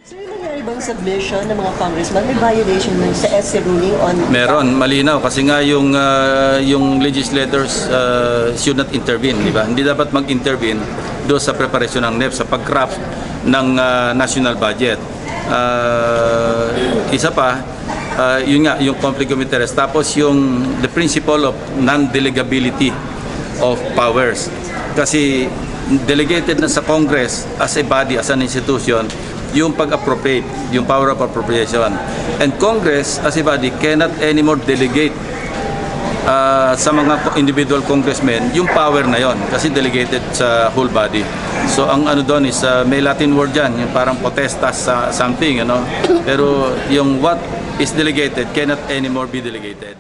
Sir, nangyari bang submission ng mga congressman? May violation ng sa SC ruling on... Meron, malinaw. Kasi nga yung legislators should not intervene, di ba? Hindi dapat mag-intervene doon sa preparasyon ng NEP, sa pag-craft ng national budget. Isa pa, yun nga, yung conflict of interest. Tapos yung the principle of non-delegability of powers. Kasi delegated na sa Congress as a body, as an institution, yung pag-appropriate, yung power of appropriation. And Congress as a body cannot anymore delegate sa mga individual congressmen yung power na yon kasi delegated sa whole body. So ang ano doon is may Latin word dyan, yung parang potestas something, pero yung what is delegated cannot anymore be delegated.